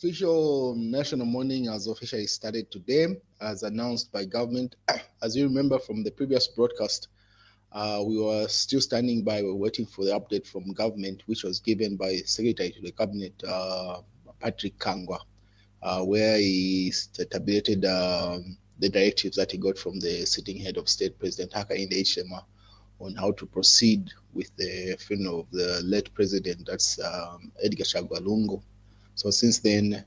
official national mourning has officially started today, as announced by government. As you remember from the previous broadcast, we were still standing by, we were waiting for the update from government, which was given by Secretary to the Cabinet, Patrick Chagwa, where he tabulated the directives that he got from the sitting head of state, President Hakainde Hichilema, on how to proceed with the funeral of the late president, that's Edgar Chagwa Lungu. So since then,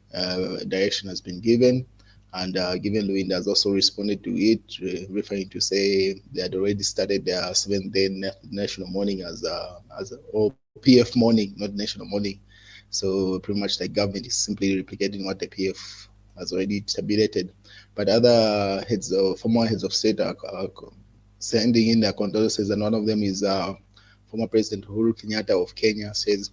direction has been given, and Given Luinda has also responded to it, referring to say they had already started their seventh-day national mourning or PF mourning, not national mourning. So pretty much the government is simply replicating what the PF has already tabulated. But other former heads of state are sending in their condolences, and one of them is former President Uhuru Kenyatta of Kenya. Says,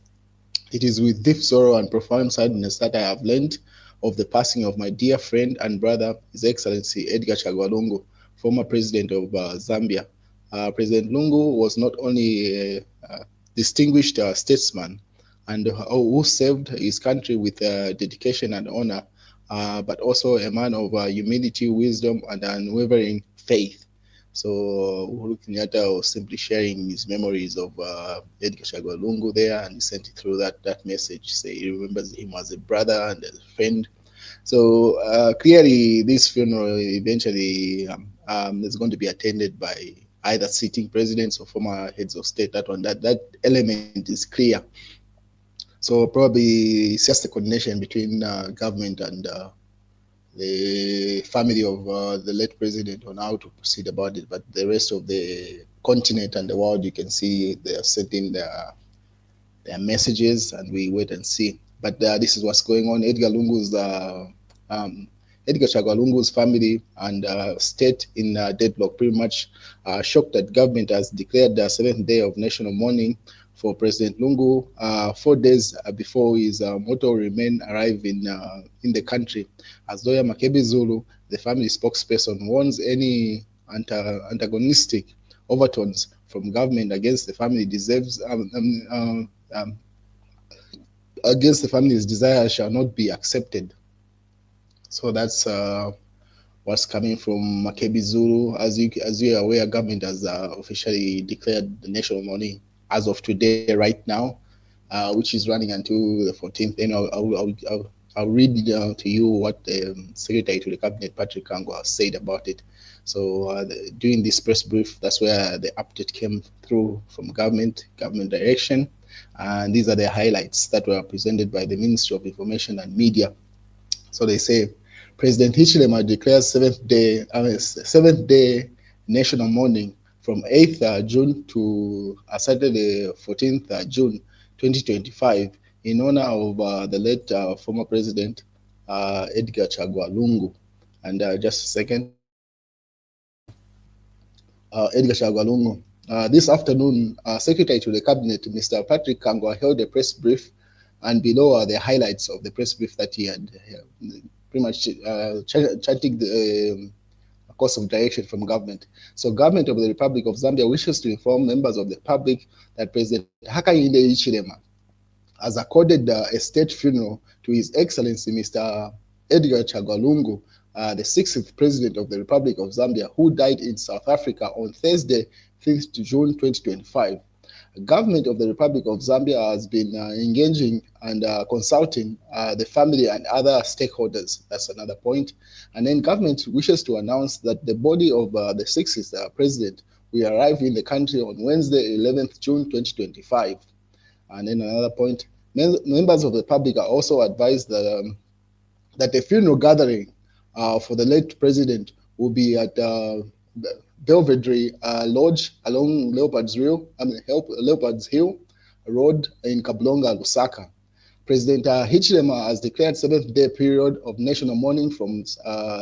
"It is with deep sorrow and profound sadness that I have learned of the passing of my dear friend and brother, His Excellency Edgar Chagwa Lungu, former president of Zambia. President Lungu was not only a distinguished statesman and who served his country with dedication and honor, but also a man of humility, wisdom, and unwavering faith." So Uhuru Kenyatta was simply sharing his memories of Edgar Chagwa Lungu there, and he sent it through that message. Say he remembers him as a brother and a friend. So clearly, this funeral eventually is going to be attended by either sitting presidents or former heads of state. That element is clear. So probably it's just a coordination between government and the family of the late president on how to proceed about it. But the rest of the continent and the world, you can see they are sending their messages, and we wait and see. But this is what's going on. Edgar Chagwa Lungu's family and state in deadlock, pretty much shocked that government has declared the seventh day of national mourning for President Lungu, 4 days before his mortal remain arrive in the country. As lawyer Makebi Zulu, the family spokesperson, warns any antagonistic overtones from government against the family against the family's desire shall not be accepted. So that's what's coming from Makebi Zulu. As you are aware, government has officially declared the national mourning as of today, right now, which is running until the 14th. Then I'll read to you what the Secretary to the Cabinet, Patrick Chagwa, said about it. So during this press brief, that's where the update came through from government direction. And these are the highlights that were presented by the Ministry of Information and Media. So they say, President Hichilema declares seventh day national mourning from 8th June to Saturday, 14th June 2025, in honor of the late former president Edgar Chagwa Lungu. And just a second, Edgar Chagwa Lungu. This afternoon, Secretary to the Cabinet, Mr. Patrick Chagwa, held a press brief, and below are the highlights of the press brief that he had, pretty much chanting the course of direction from government. So government of the Republic of Zambia wishes to inform members of the public that President Hakainde Hichilema has accorded a state funeral to His Excellency Mr. Edgar Chagwa Lungu, the 6th President of the Republic of Zambia, who died in South Africa on Thursday, 5th June 2025. The government of the Republic of Zambia has been engaging and consulting the family and other stakeholders. That's another point. And then government wishes to announce that the body of the 6th president will arrive in the country on Wednesday, 11th June 2025. And then another point, members of the public are also advised that that the funeral gathering for the late president will be at Belvedere Lodge along Leopards Hill Road in Kablonga, Lusaka. President Hichilema has declared 7th-day period of national mourning from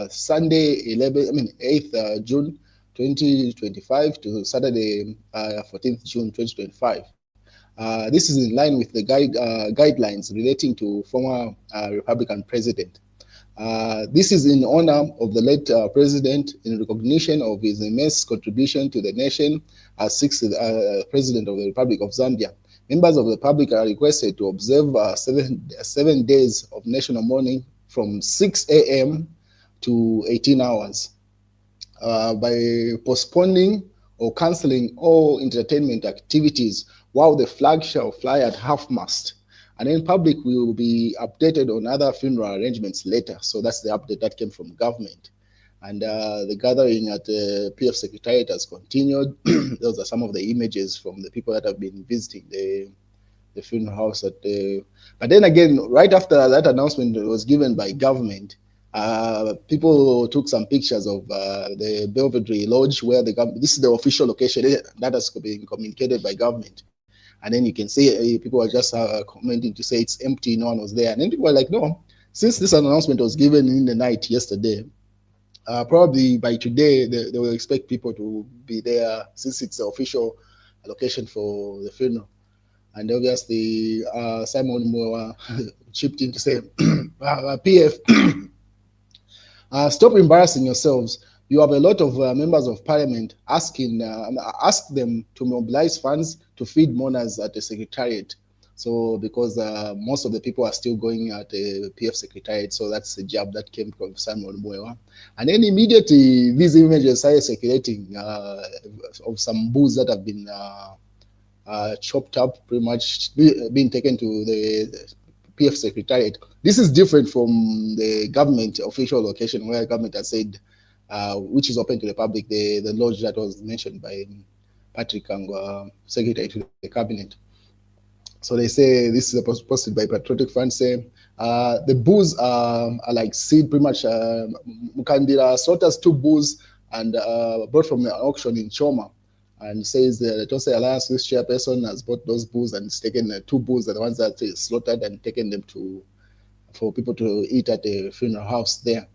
Sunday, 8th June 2025 to Saturday, 14th June 2025. This is in line with the guidelines relating to former Republican president. This is in honor of the late president, in recognition of his immense contribution to the nation as 6th president of the Republic of Zambia. Members of the public are requested to observe 7 days of national mourning from 6 a.m. to 18 hours by postponing or cancelling all entertainment activities while the flag shall fly at half mast. And then public will be updated on other funeral arrangements later. So that's the update that came from government. And the gathering at the PF Secretariat has continued. Those are some of the images from the people that have been visiting the funeral house at the. But then again, right after that announcement was given by government, people took some pictures of the Belvedere Lodge where the government. This is the official location that has been communicated by government. And then you can see people are just commenting to say it's empty, no one was there. And then people are like, no, since this announcement was given in the night yesterday, probably by today they will expect people to be there since it's the official location for the funeral. And obviously, Simon Moore chipped in to say, PF, stop embarrassing yourselves. You have a lot of members of parliament ask them to mobilize funds to feed mourners at the secretariat. So because most of the people are still going at the PF secretariat, so that's the jab that came from Simon Mwewa. And then immediately these images started circulating of some bulls that have been chopped up, pretty much being taken to the PF secretariat. This is different from the government official location where government has said, which is open to the public, the lodge that was mentioned by Patrick Kangwa, secretary to the cabinet. So they say this is posted by Patriotic Front saying the bulls are like seed, pretty much. Mukandira slaughters 2 bulls and brought from an auction in Choma, and says the Tose Alliance Youth chairperson has bought those bulls and it's taken 2 bulls, are the ones that is slaughtered, and taken them for people to eat at the funeral house there.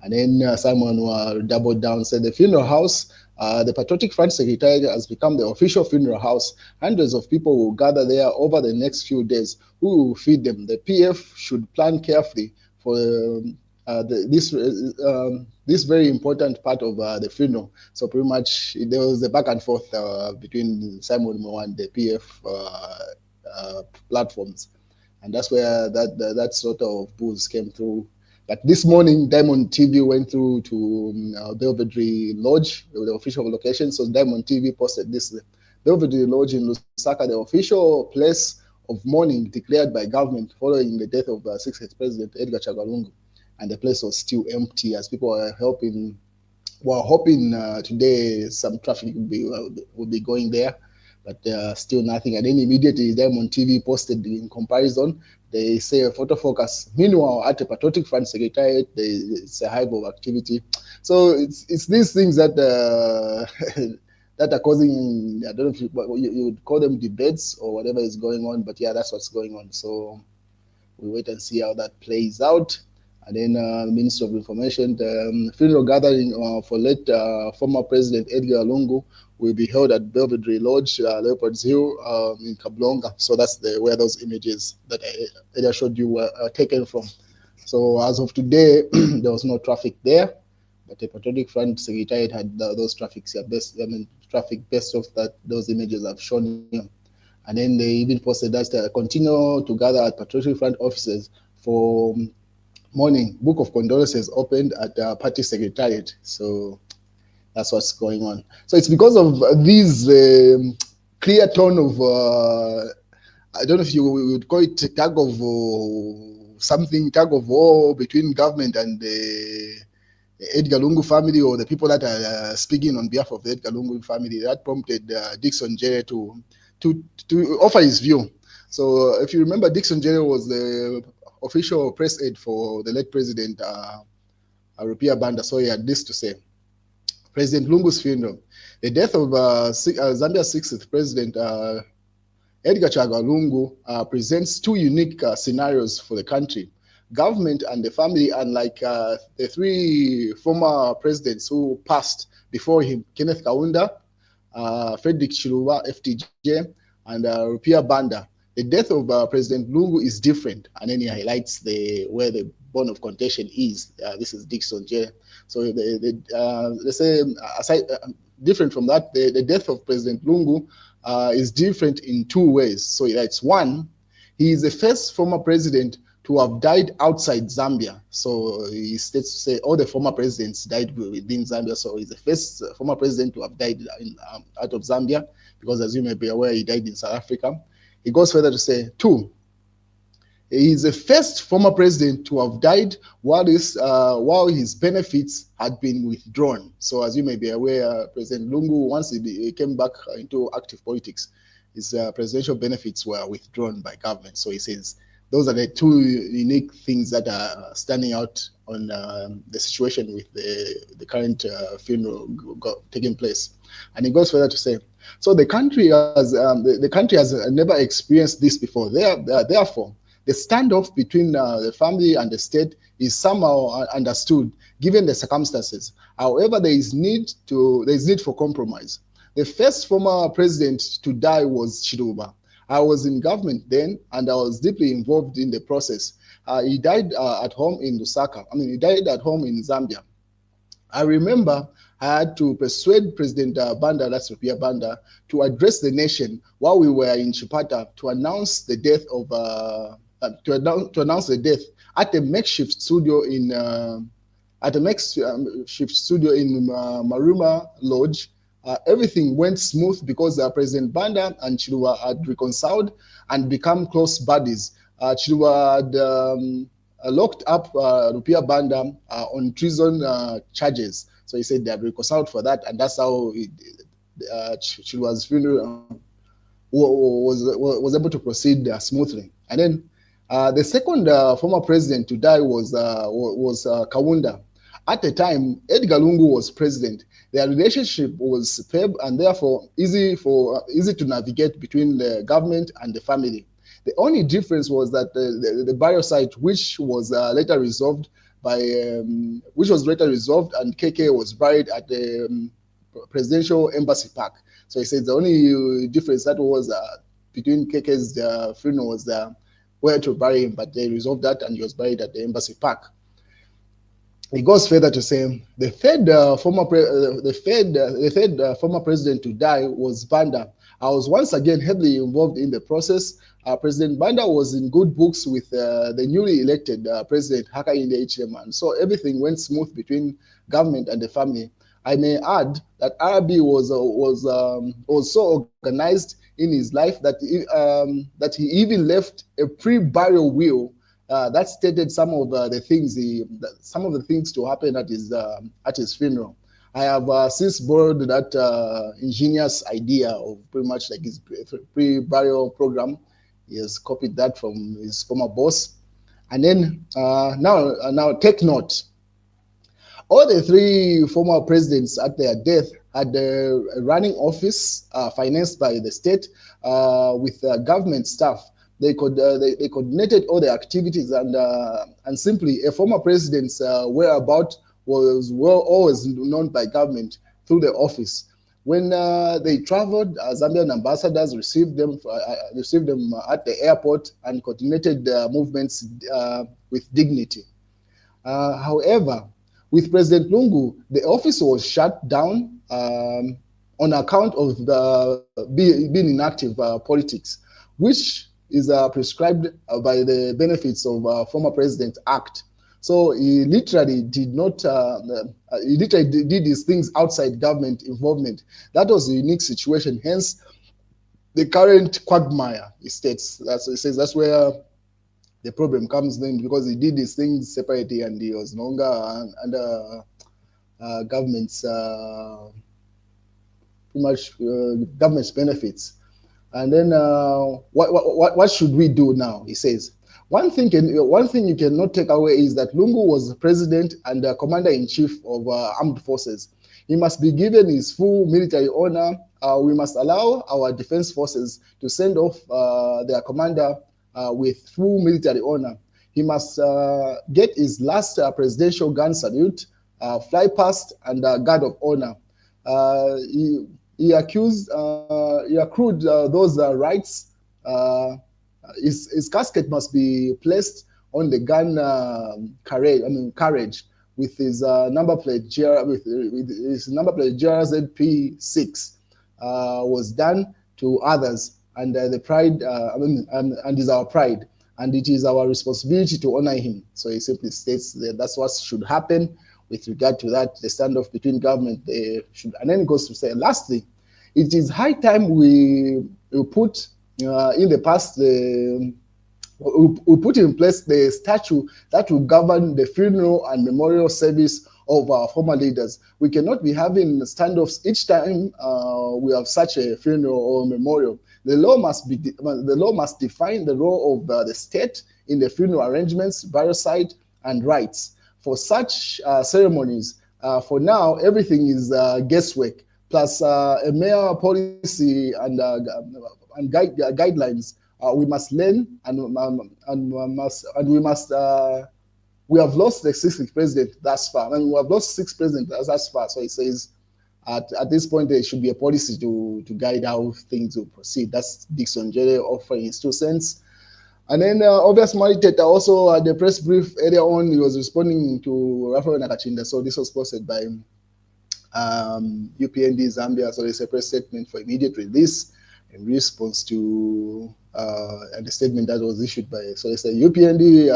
And then Simon doubled down, said the funeral house, the Patriotic Front Secretariat has become the official funeral house. Hundreds of people will gather there over the next few days. Who will feed them? The PF should plan carefully for this very important part of the funeral. So pretty much there was a back and forth between Simon Mo and the PF platforms, and that's where that sort of booze came through. But this morning, Diamond TV went through to Belvedere Lodge, the official location. So Diamond TV posted this: Belvedere Lodge in Lusaka, the official place of mourning declared by government following the death of 6th President Edgar Chagwa, and the place was still empty as people were hoping today some traffic will be going there, but still nothing. And then immediately Diamond TV posted in comparison. They say a photo focus. Meanwhile, at the Patriotic Front Secretariat, it's a hive of activity. So it's these things that that are causing, I don't know if you would call them debates or whatever is going on, but yeah, that's what's going on. So we wait and see how that plays out. And then Minister of Information, the funeral gathering for late former President Edgar Lungu will be held at Belvedere Lodge, Leopards Hill in Kablonga. So that's where those images that I showed you were taken from. So as of today, there was no traffic there, but the Patriotic Front Secretariat had those traffic best of that those images I've shown you. And then they even posted that continue to gather at Patriotic Front offices for morning. Book of condolences opened at the party secretariat. So that's what's going on. So it's because of these clear tone of I don't know if you would call it tug of war between government and the Edgar Lungu family, or the people that are speaking on behalf of the Edgar Lungu family, that prompted Dickson Jere to offer his view. So if you remember, Dickson Jere was the official press aide for the late president Rupia Banda. So he had this to say: President Lungu's funeral. The death of Zambia's 6th president Edgar Chagwa Lungu presents 2 unique scenarios for the country. Government and the family, unlike the 3 former presidents who passed before him, Kenneth Kaunda, Frederick Chiluba, FTJ, and Rupia Banda. The death of President Lungu is different, and then he highlights where the bone of contention is. This is Dickson J. So they say, aside, different from that, the death of President Lungu is different in two ways. So that's one, he is the first former president to have died outside Zambia. So he states to say all the former presidents died within Zambia. So he's the first former president to have died out of Zambia, because as you may be aware, he died in South Africa. He goes further to say, two, he is the first former president to have died while his benefits had been withdrawn. So as you may be aware, President Lungu, once he came back into active politics, his presidential benefits were withdrawn by government. So he says those are the two unique things that are standing out on the situation with the current funeral taking place. And he goes further to say, so the country has never experienced this before. Therefore, the standoff between the family and the state is somehow understood given the circumstances. However, there is need for compromise. The first former president to die was Chiluba. I was in government then, and I was deeply involved in the process. He died at home in Lusaka. He died at home in Zambia. I remember I had to persuade President Banda, that's Rupia Banda, to address the nation while we were in Chipata to announce the death of at a makeshift studio in Maruma Lodge. Everything went smooth because President Banda and Chilwa had reconciled and become close buddies. Chilwa had locked up Rupia Banda on treason charges. So he said they had reconciled for that, and that's how Chilwa's funeral was able to proceed smoothly. And then the second former president to die was Kaunda. At the time, Edgar Lungu was president. Their relationship was superb and therefore easy to navigate between the government and the family. The only difference was that the burial site, which was later resolved, and KK was buried at the Presidential Embassy Park. So he said the only difference that was between KK's funeral was where to bury him, but they resolved that and he was buried at the Embassy Park. He goes further to say the third former president to die was Banda. I was once again heavily involved in the process. President Banda was in good books with the newly elected President Hakainde Hichilema, so everything went smooth between government and the family. I may add that RB was so organized in his life that he even left a pre-burial will that stated some of the things to happen at his funeral. I have since borrowed that ingenious idea of pretty much like his pre-burial program. He has copied that from his former boss. And then now take note. All the three former presidents at their death had a running office financed by the state with government staff. They coordinated all the activities, and simply a former president's whereabouts was always known by government through the office. When they traveled, Zambian ambassadors received them at the airport and coordinated their movements with dignity. However, with President Lungu, the office was shut down on account of being inactive politics, which is prescribed by the Benefits of Former President Act. So he literally did his things outside government involvement. That was a unique situation. Hence, the current quagmire, he states. He says that's where the problem comes in, because he did his things separately and he was no longer under government's government's benefits. And then what should we do now? He says. One thing you cannot take away is that Lungu was the president and commander-in-chief of armed forces. He must be given his full military honor. We must allow our defense forces to send off their commander with full military honor. He must get his last presidential gun salute, fly past, and guard of honor. He accrued those rights. His casket must be placed on the gun carriage with his number plate GRZP6 was done to others, and the pride and is our pride, and it is our responsibility to honor him. So he simply states that that's what should happen with regard to that, the standoff between government. Should, and then it goes to say, lastly, it is high time we put in the past the we put in place the statute that will govern the funeral and memorial service of our former leaders. We cannot be having standoffs each time we have such a funeral or memorial. The law must define the role of the state in the funeral arrangements, burial and rites. For such ceremonies, for now, everything is guesswork, plus a mere policy and guidelines. We must learn, we have lost the sixth president thus far. I mean, we have lost six presidents thus far. So he says, at this point, there should be a policy to guide how things will proceed. That's Dixon Jere offering his 2 cents. And then Obvious Mariteta also at the press brief earlier on, he was responding to Rafael Nakachinda. So this was posted by UPND Zambia. So there's a press statement for immediate release in response to the statement that was issued by, so it's a UPND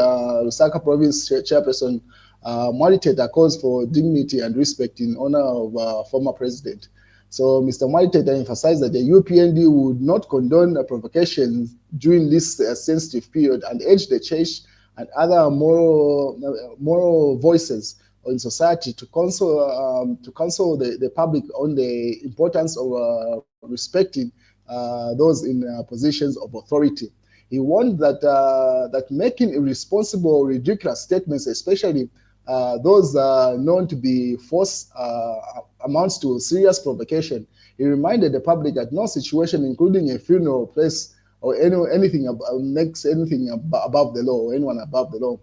Lusaka Province Chairperson Mariteta calls for dignity and respect in honor of former president. So Mr. Mariteta emphasized that the UPND would not condone provocations during this sensitive period and urged the church and other moral voices in society to counsel the public on the importance of respecting those in positions of authority. He warned that making irresponsible or ridiculous statements, especially those known to be false, amounts to serious provocation. He reminded the public that no situation, including a funeral place or anything makes anything above the law or anyone above the law.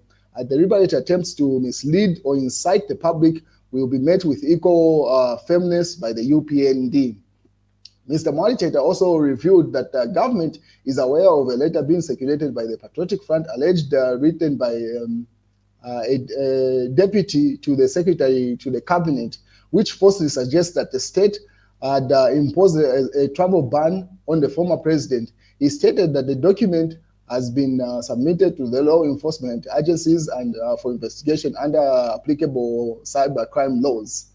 Deliberate attempts to mislead or incite the public will be met with equal firmness by the UPND. Mr. Mariteta also revealed that the government is aware of a letter being circulated by the Patriotic Front, alleged written by a deputy to the secretary to the cabinet, which falsely suggests that the state had imposed a travel ban on the former president. He stated that the document has been submitted to the law enforcement agencies and for investigation under applicable cybercrime laws.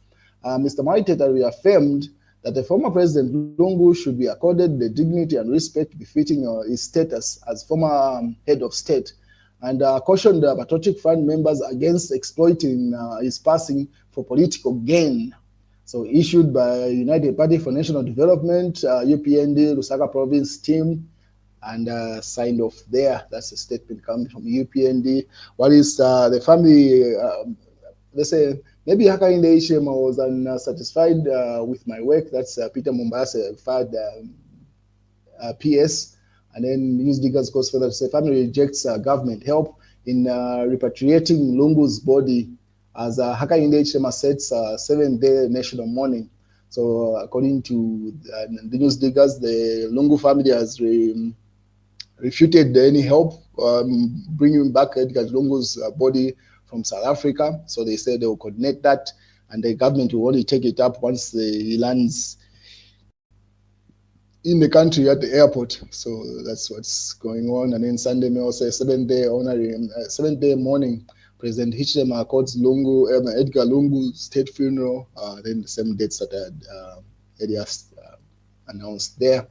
Mr. Mariteta reaffirmed that the former president Lungu should be accorded the dignity and respect befitting his status as former head of state, and cautioned the Patriotic Front members against exploiting his passing for political gain. So issued by United Party for National Development, UPND, Lusaka Province team, and signed off there. That's a statement coming from UPND. What is the family, let's say, maybe Hakainde Ishema was unsatisfied with my work. That's Peter Mombasa filed PS. And then News Diggers goes further to say family rejects government help in repatriating Lungu's body as Hakainde Ishema sets 7-day national mourning. So according to the News Diggers, the Lungu family has refuted any help bringing back Edgar Lungu's body from South Africa. So they said they will coordinate that, and the government will only take it up once he lands in the country at the airport. So that's what's going on. And then Sunday may also 7-day mourning. President Hichilema accords Edgar Lungu state funeral. Then the same dates that Eddie announced there.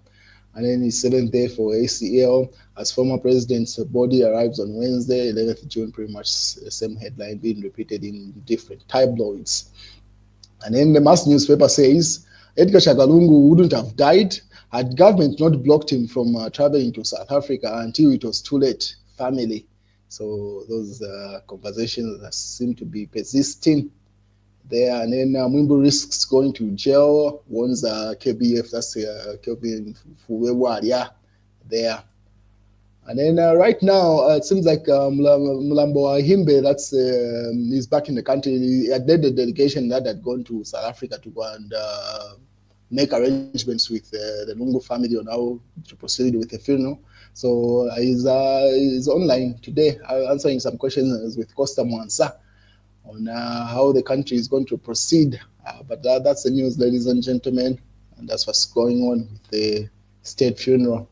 And then his 7th day for ACL as former president's body arrives on Wednesday, 11th June, pretty much the same headline being repeated in different tabloids. And then the mass newspaper says Edgar Lungu wouldn't have died had government not blocked him from traveling to South Africa until it was too late. Family. So those conversations that seem to be persisting there. And then Mwimbu risks going to jail, warns KBF, that's Kelvin Fuwewaria there. And then right now, it seems like Mlambo Himbe, that's he's back in the country. He had led the delegation that had gone to South Africa to go and make arrangements with the Lungu family on how to proceed with the funeral. So he's online today answering some questions with Costa Mwansa on how the country is going to proceed. But that's the news, ladies and gentlemen, and that's what's going on with the state funeral.